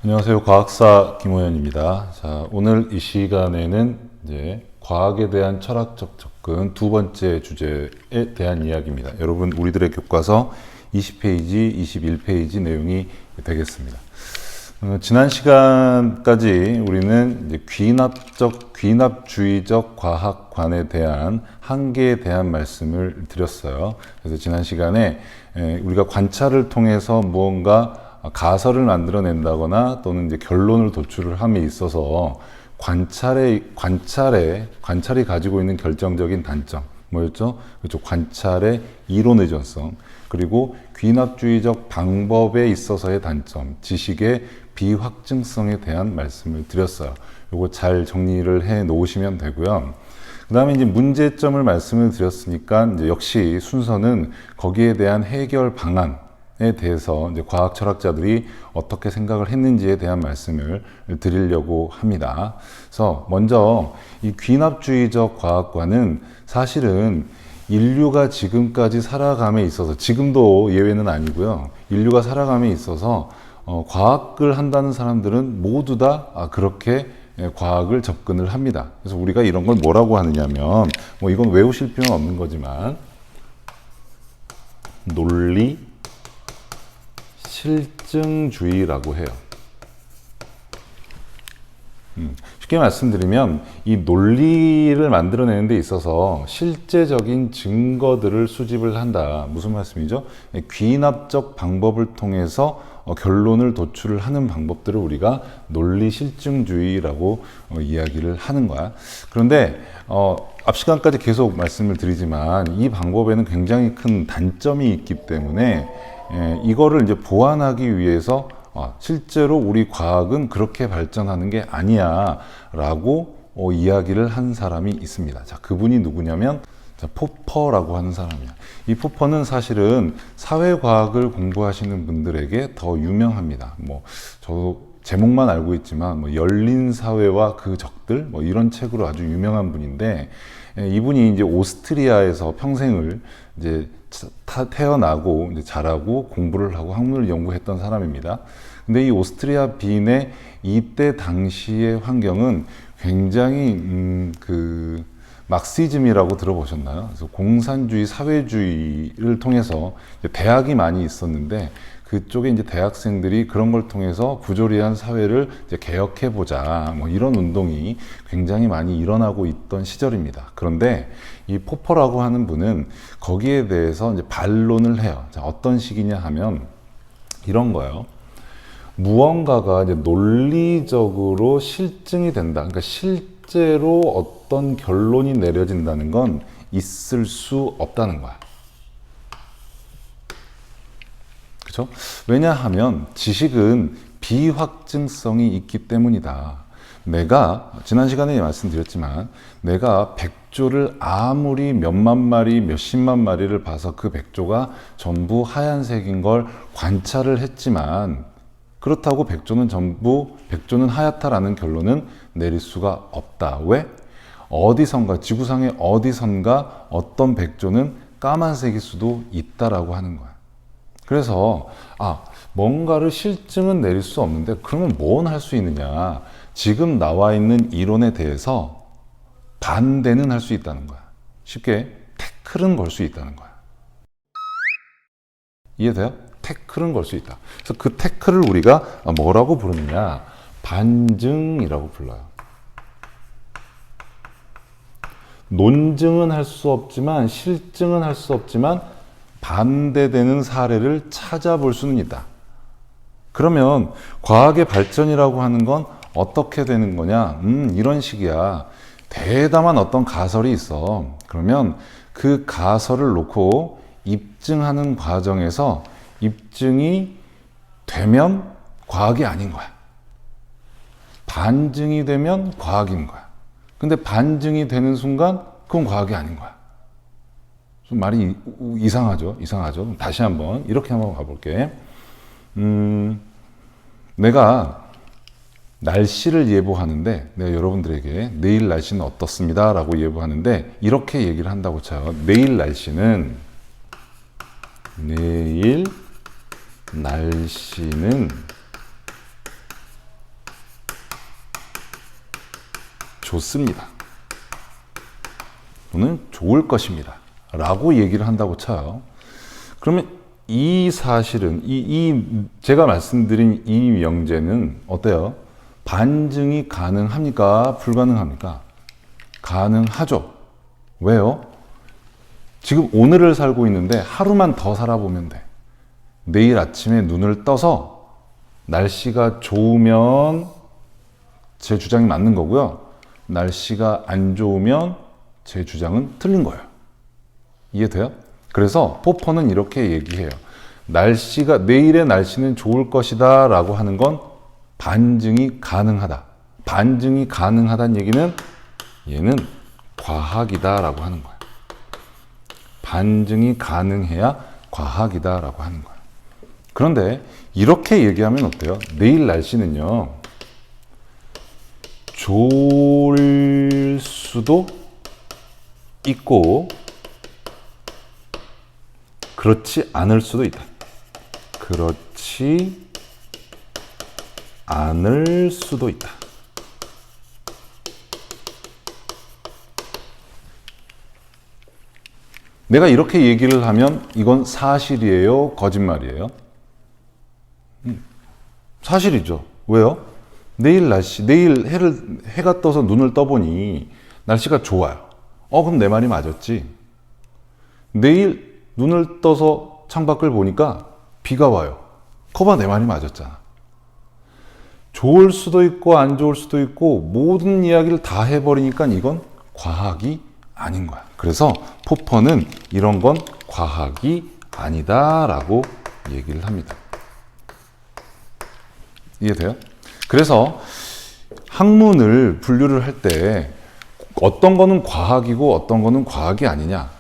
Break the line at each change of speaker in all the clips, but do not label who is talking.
안녕하세요. 과학사 김호연입니다. 자, 오늘 이 시간에는 이제 과학에 대한 철학적 접근 두 번째 주제에 대한 이야기입니다. 여러분, 우리들의 교과서 20페이지, 21페이지 내용이 되겠습니다. 지난 시간까지 우리는 이제 귀납주의적 과학관에 대한 한계에 대한 말씀을 드렸어요. 그래서 지난 시간에 우리가 관찰을 통해서 무언가 가설을 만들어낸다거나 또는 이제 결론을 도출을 함에 있어서 관찰이 가지고 있는 결정적인 단점 뭐였죠? 그렇죠. 관찰의 이론 의존성, 그리고 귀납주의적 방법에 있어서의 단점, 지식의 비확증성에 대한 말씀을 드렸어요. 요거 잘 정리를 해 놓으시면 되고요. 그 다음에 이제 문제점을 말씀을 드렸으니까 이제 역시 순서는 거기에 대한 해결 방안에 대해서 이제 과학 철학자들이 어떻게 생각을 했는지에 대한 말씀을 드리려고 합니다. 그래서 먼저 이 귀납주의적 과학과는 사실은 인류가 지금까지 살아감에 있어서, 지금도 예외는 아니고요, 인류가 살아감에 있어서 과학을 한다는 사람들은 모두 다 그렇게 과학을 접근을 합니다. 그래서 우리가 이런 걸 뭐라고 하느냐면, 뭐 이건 외우실 필요는 없는 거지만 논리 실증주의라고 해요. 쉽게 말씀드리면 이 논리를 만들어내는 데 있어서 실제적인 증거들을 수집을 한다. 무슨 말씀이죠? 귀납적 방법을 통해서 결론을 도출을 하는 방법들을 우리가 논리 실증주의라고 이야기를 하는 거야. 그런데 앞 시간까지 계속 말씀을 드리지만 이 방법에는 굉장히 큰 단점이 있기 때문에 이거를 이제 보완하기 위해서 실제로 우리 과학은 그렇게 발전하는 게 아니야 라고 이야기를 한 사람이 있습니다. 자, 그분이 누구냐면 포퍼라고 하는 사람이야. 이 포퍼는 사실은 사회과학을 공부하시는 분들에게 더 유명합니다. 뭐 저도 제목만 알고 있지만 뭐 열린 사회와 그 적들 뭐 이런 책으로 아주 유명한 분인데, 이분이 이제 오스트리아에서 평생을 이제 태어나고 이제 자라고 공부를 하고 학문을 연구했던 사람입니다. 근데 이 오스트리아 빈의 이때 당시의 환경은 굉장히 막시즘이라고 들어보셨나요? 그래서 공산주의, 사회주의를 통해서 대학이 많이 있었는데 그쪽에 이제 대학생들이 그런 걸 통해서 부조리한 사회를 이제 개혁해보자, 뭐 이런 운동이 굉장히 많이 일어나고 있던 시절입니다. 그런데 이 포퍼라고 하는 분은 거기에 대해서 이제 반론을 해요. 자, 어떤 식이냐 하면 이런 거예요. 무언가가 이제 논리적으로 실증이 된다. 그러니까 실제로 어떤 결론이 내려진다는 건 있을 수 없다는 거야. 그렇죠? 왜냐하면 지식은 비확증성이 있기 때문이다. 내가 지난 시간에 말씀드렸지만 내가 백조를 아무리 몇만 마리, 몇십만 마리를 봐서 그 백조가 전부 하얀색인 걸 관찰을 했지만 그렇다고 백조는 하얗다라는 결론은 내릴 수가 없다. 왜? 어디선가, 지구상의 어디선가 어떤 백조는 까만색일 수도 있다라고 하는 거야. 그래서 뭔가를 실증은 내릴 수 없는데 그러면 뭔 할 수 있느냐? 지금 나와 있는 이론에 대해서 반대는 할 수 있다는 거야. 쉽게 태클은 걸 수 있다는 거야. 이해돼요? 태클은 걸 수 있다. 그래서 그 태클을 우리가 뭐라고 부르느냐? 반증이라고 불러요. 논증은 할 수 없지만, 실증은 할 수 없지만 반대되는 사례를 찾아볼 수는 있다. 그러면 과학의 발전이라고 하는 건 어떻게 되는 거냐? 이런 식이야. 대담한 어떤 가설이 있어. 그러면 그 가설을 놓고 입증하는 과정에서 입증이 되면 과학이 아닌 거야. 반증이 되면 과학인 거야. 근데 반증이 되는 순간 그건 과학이 아닌 거야. 좀 말이 이상하죠? 다시 한번 이렇게 한번 가볼게. 내가 날씨를 예보하는데 내가 여러분들에게 내일 날씨는 어떻습니다 라고 예보하는데 이렇게 얘기를 한다고 쳐요. 내일 날씨는 좋습니다. 또는 좋을 것입니다. 라고 얘기를 한다고 쳐요. 그러면 이 사실은, 제가 말씀드린 이 명제는 어때요? 반증이 가능합니까? 불가능합니까? 가능하죠. 왜요? 지금 오늘을 살고 있는데 하루만 더 살아보면 돼. 내일 아침에 눈을 떠서 날씨가 좋으면 제 주장이 맞는 거고요. 날씨가 안 좋으면 제 주장은 틀린 거예요. 이해돼요? 그래서 포퍼는 이렇게 얘기해요. 내일의 날씨는 좋을 것이다 라고 하는 건 반증이 가능하다. 반증이 가능하다는 얘기는 얘는 과학이다 라고 하는 거예요. 반증이 가능해야 과학이다 라고 하는 거예요. 그런데 이렇게 얘기하면 어때요? 내일 날씨는요, 좋을 수도 있고 그렇지 않을 수도 있다. 그렇지 않을 수도 있다. 내가 이렇게 얘기를 하면 이건 사실이에요? 거짓말이에요? 사실이죠. 왜요? 내일 해가 떠서 눈을 떠보니 날씨가 좋아요. 그럼 내 말이 맞았지. 내일 눈을 떠서 창밖을 보니까 비가 와요. 거봐, 내 말이 맞았잖아. 좋을 수도 있고 안 좋을 수도 있고 모든 이야기를 다 해버리니까 이건 과학이 아닌 거야. 그래서 포퍼는 이런 건 과학이 아니다 라고 얘기를 합니다. 이해돼요? 그래서 학문을 분류를 할 때 어떤 거는 과학이고 어떤 거는 과학이 아니냐,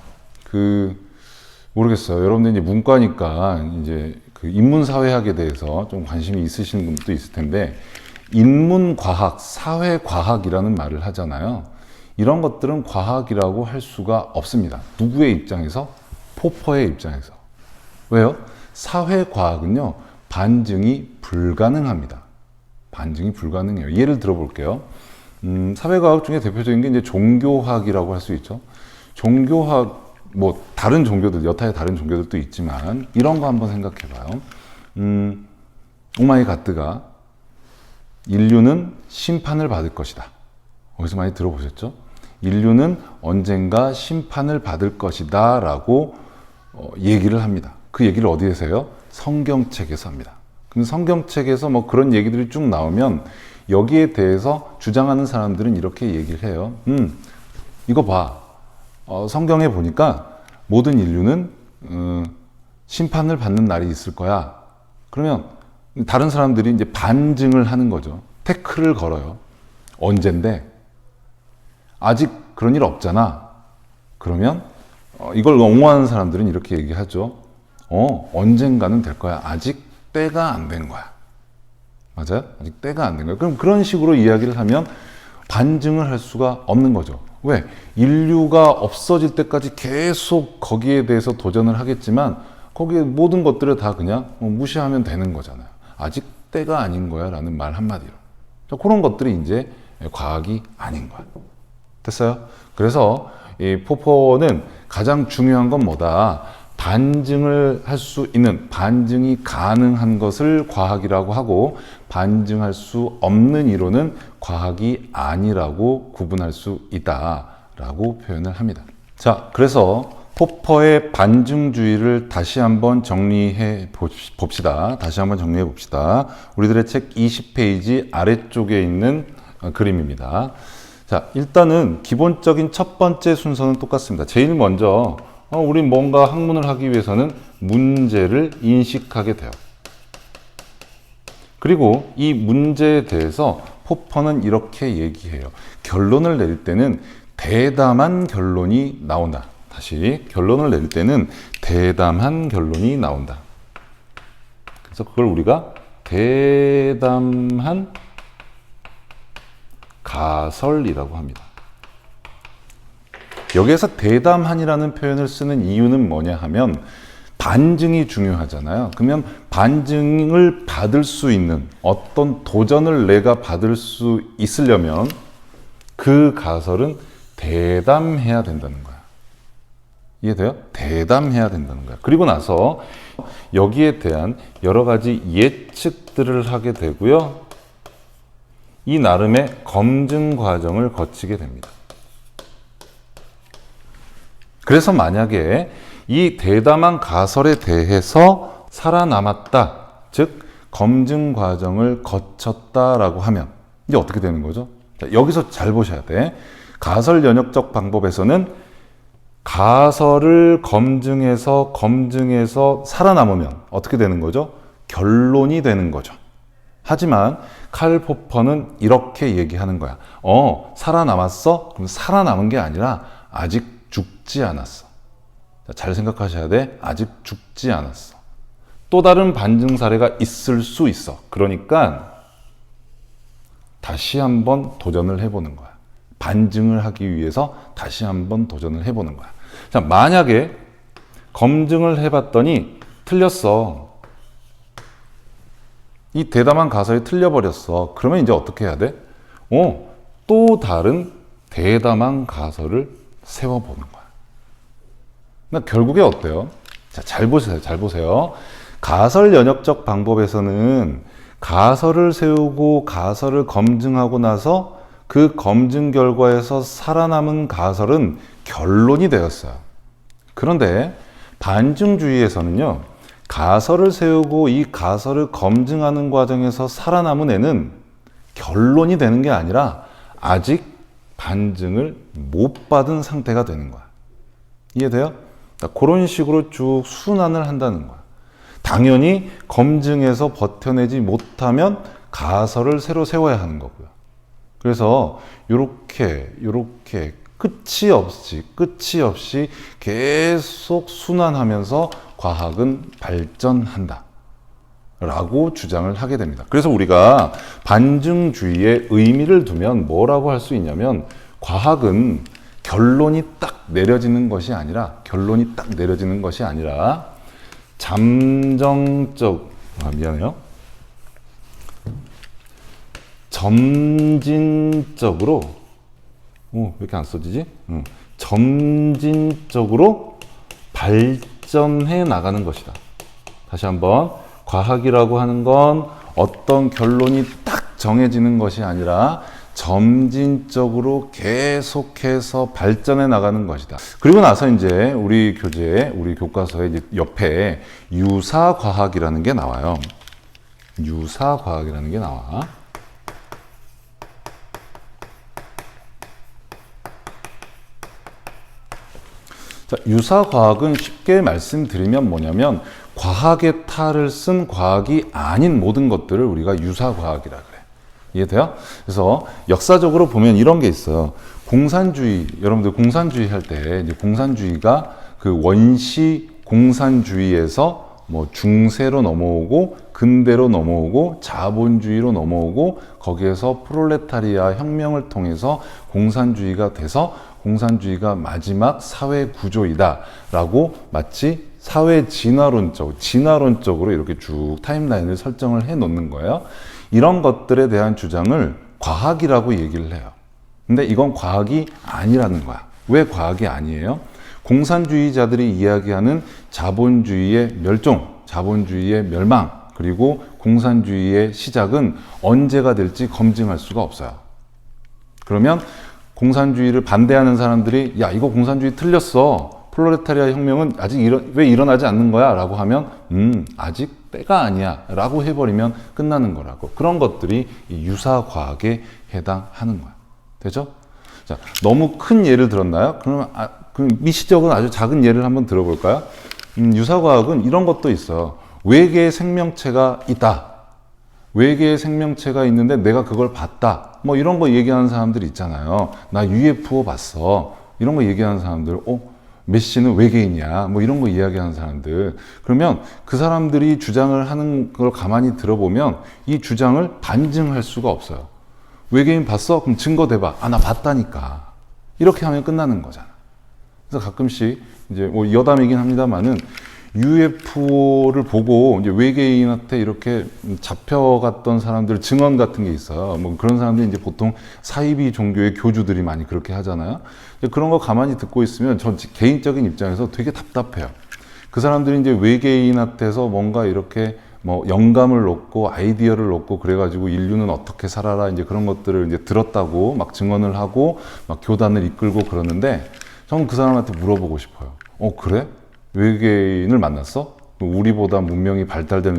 모르겠어요. 여러분들 이제 문과니까 이제 인문사회학에 대해서 좀 관심이 있으신 분도 있을 텐데, 인문과학, 사회과학이라는 말을 하잖아요. 이런 것들은 과학이라고 할 수가 없습니다. 누구의 입장에서? 포퍼의 입장에서. 왜요? 사회과학은요, 반증이 불가능합니다. 반증이 불가능해요. 예를 들어볼게요. 사회과학 중에 대표적인 게 이제 종교학이라고 할 수 있죠. 종교학, 다른 종교들, 여타의 다른 종교들도 있지만, 이런 거 한번 생각해 봐요. 오마이 갓드가 인류는 심판을 받을 것이다. 어디서 많이 들어보셨죠? 인류는 언젠가 심판을 받을 것이다 라고 얘기를 합니다. 그 얘기를 어디에서 해요? 성경책에서 합니다. 근데 성경책에서 그런 얘기들이 쭉 나오면 여기에 대해서 주장하는 사람들은 이렇게 얘기를 해요. 이거 봐. 성경에 보니까 모든 인류는 심판을 받는 날이 있을 거야. 그러면 다른 사람들이 이제 반증을 하는 거죠. 태클을 걸어요. 언젠데? 아직 그런 일 없잖아. 그러면 이걸 옹호하는 사람들은 이렇게 얘기하죠. 언젠가는 될 거야. 아직 때가 안 된 거야. 맞아요? 아직 때가 안 된 거야. 그럼 그런 식으로 이야기를 하면 반증을 할 수가 없는 거죠. 왜? 인류가 없어질 때까지 계속 거기에 대해서 도전을 하겠지만 거기에 모든 것들을 다 그냥 무시하면 되는 거잖아요. 아직 때가 아닌 거야 라는 말 한마디로. 그런 것들이 이제 과학이 아닌 거야. 됐어요? 그래서 이 포퍼는 가장 중요한 건 뭐다? 반증을 할 수 있는, 반증이 가능한 것을 과학이라고 하고, 반증할 수 없는 이론은 과학이 아니라고 구분할 수 있다라고 표현을 합니다. 자, 그래서 포퍼의 반증주의를 다시 한번 정리해 봅시다. 우리들의 책 20페이지 아래쪽에 있는 그림입니다. 자, 일단은 기본적인 첫 번째 순서는 똑같습니다. 제일 먼저 우리 뭔가 학문을 하기 위해서는 문제를 인식하게 돼요. 그리고 이 문제에 대해서 포퍼는 이렇게 얘기해요. 결론을 내릴 때는 대담한 결론이 나온다. 다시, 결론을 내릴 때는 대담한 결론이 나온다. 그래서 그걸 우리가 대담한 가설이라고 합니다. 여기에서 대담한이라는 표현을 쓰는 이유는 뭐냐 하면 반증이 중요하잖아요. 그러면 반증을 받을 수 있는 어떤 도전을 내가 받을 수 있으려면 그 가설은 대담해야 된다는 거야. 이해돼요? 대담해야 된다는 거야. 그리고 나서 여기에 대한 여러 가지 예측들을 하게 되고요. 이 나름의 검증 과정을 거치게 됩니다. 그래서 만약에 이 대담한 가설에 대해서 살아남았다, 즉 검증 과정을 거쳤다라고 하면 이제 어떻게 되는 거죠? 자, 여기서 잘 보셔야 돼. 가설 연역적 방법에서는 가설을 검증해서 살아남으면 어떻게 되는 거죠? 결론이 되는 거죠. 하지만 칼 포퍼는 이렇게 얘기하는 거야. 살아남았어? 그럼 살아남은 게 아니라 아직 죽지 않았어. 잘 생각하셔야 돼. 아직 죽지 않았어. 또 다른 반증 사례가 있을 수 있어. 그러니까 다시 한번 도전을 해보는 거야. 반증을 하기 위해서 다시 한번 도전을 해보는 거야. 자, 만약에 검증을 해봤더니 틀렸어. 이 대담한 가설이 틀려버렸어. 그러면 이제 어떻게 해야 돼? 또 다른 대담한 가설을 세워보는 거야. 그러니까 결국에 어때요? 자, 잘 보세요. 잘 보세요. 가설 연역적 방법에서는 가설을 세우고 가설을 검증하고 나서 그 검증 결과에서 살아남은 가설은 결론이 되었어요. 그런데 반증주의에서는요, 가설을 세우고 이 가설을 검증하는 과정에서 살아남은 애는 결론이 되는 게 아니라 아직 반증을 못 받은 상태가 되는 거야. 이해돼요? 그런 식으로 쭉 순환을 한다는 거야. 당연히 검증해서 버텨내지 못하면 가설을 새로 세워야 하는 거고요. 그래서 이렇게 끝이 없이 계속 순환하면서 과학은 발전한다 라고 주장을 하게 됩니다. 그래서 우리가 반증주의에 의미를 두면 뭐라고 할 수 있냐면, 과학은 결론이 딱 내려지는 것이 아니라 점진적으로 왜 이렇게 안 써지지? 점진적으로 발전해 나가는 것이다. 다시 한번, 과학이라고 하는 건 어떤 결론이 딱 정해지는 것이 아니라 점진적으로 계속해서 발전해 나가는 것이다. 그리고 나서 이제 우리 교과서에 이제 옆에 유사과학이라는 게 나와요. 유사과학이라는 게 나와. 자, 유사과학은 쉽게 말씀드리면 뭐냐면, 과학의 탈을 쓴 과학이 아닌 모든 것들을 우리가 유사과학이라 그래. 이해돼요? 그래서 역사적으로 보면 이런 게 있어요. 공산주의, 여러분들 공산주의 할 때 이제 공산주의가 그 원시 공산주의에서 뭐 중세로 넘어오고 근대로 넘어오고 자본주의로 넘어오고 거기에서 프롤레타리아 혁명을 통해서 공산주의가 돼서 공산주의가 마지막 사회 구조이다 라고 마치 사회 진화론적으로 이렇게 쭉 타임라인을 설정을 해 놓는 거예요. 이런 것들에 대한 주장을 과학이라고 얘기를 해요. 근데 이건 과학이 아니라는 거야. 왜 과학이 아니에요? 공산주의자들이 이야기하는 자본주의의 멸종, 자본주의의 멸망, 그리고 공산주의의 시작은 언제가 될지 검증할 수가 없어요. 그러면 공산주의를 반대하는 사람들이 야, 이거 공산주의 틀렸어. 프롤레타리아 혁명은 아직 왜 일어나지 않는 거야? 라고 하면 아직 때가 아니야 라고 해버리면 끝나는 거라고. 그런 것들이 이 유사과학에 해당하는 거야. 되죠? 자, 너무 큰 예를 들었나요? 그러면 그럼 미시적인 아주 작은 예를 한번 들어볼까요? 유사과학은 이런 것도 있어요. 외계의 생명체가 있다. 외계의 생명체가 있는데 내가 그걸 봤다. 뭐 이런 거 얘기하는 사람들이 있잖아요. 나 UFO 봤어. 이런 거 얘기하는 사람들, 메시는 외계인이야. 뭐 이런 거 이야기하는 사람들. 그러면 그 사람들이 주장을 하는 걸 가만히 들어보면 이 주장을 반증할 수가 없어요. 외계인 봤어? 그럼 증거 대봐. 나 봤다니까. 이렇게 하면 끝나는 거잖아. 그래서 가끔씩 이제 뭐 여담이긴 합니다만은 UFO를 보고 이제 외계인한테 이렇게 잡혀갔던 사람들 증언 같은 게 있어요. 뭐 그런 사람들이 이제 보통 사이비 종교의 교주들이 많이 그렇게 하잖아요. 그런 거 가만히 듣고 있으면 전 개인적인 입장에서 되게 답답해요. 그 사람들이 이제 외계인한테서 뭔가 이렇게 뭐 영감을 얻고 아이디어를 얻고 그래가지고 인류는 어떻게 살아라 이제 그런 것들을 이제 들었다고 막 증언을 하고 막 교단을 이끌고 그러는데 저는 그 사람한테 물어보고 싶어요. 그래? 외계인을 만났어? 우리보다 문명이 발달된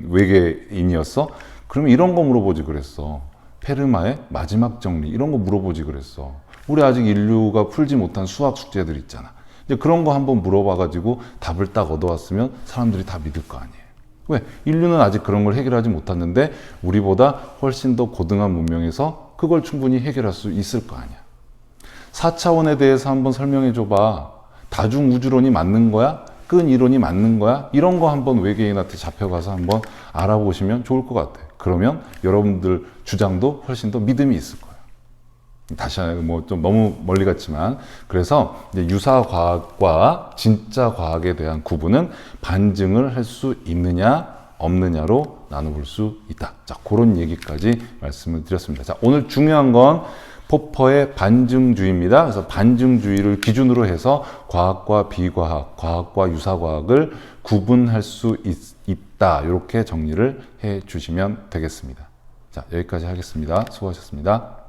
외계인이었어? 그러면 이런 거 물어보지 그랬어. 페르마의 마지막 정리 이런 거 물어보지 그랬어. 우리 아직 인류가 풀지 못한 수학 숙제들 있잖아. 이제 그런 거 한번 물어봐가지고 답을 딱 얻어왔으면 사람들이 다 믿을 거 아니에요. 왜? 인류는 아직 그런 걸 해결하지 못했는데 우리보다 훨씬 더 고등한 문명에서 그걸 충분히 해결할 수 있을 거 아니야. 4차원에 대해서 한번 설명해 줘봐. 다중우주론이 맞는 거야? 끈 이론이 맞는 거야? 이런 거 한번 외계인한테 잡혀가서 한번 알아보시면 좋을 것 같아. 그러면 여러분들 주장도 훨씬 더 믿음이 있을 거예요. 다시 뭐 좀 너무 멀리 갔지만 그래서 이제 유사과학과 진짜 과학에 대한 구분은 반증을 할 수 있느냐 없느냐로 나눠볼 수 있다. 자, 그런 얘기까지 말씀을 드렸습니다. 자, 오늘 중요한 건 포퍼의 반증주의입니다. 그래서 반증주의를 기준으로 해서 과학과 비과학, 과학과 유사과학을 구분할 수 있다. 이렇게 정리를 해 주시면 되겠습니다. 자, 여기까지 하겠습니다. 수고하셨습니다.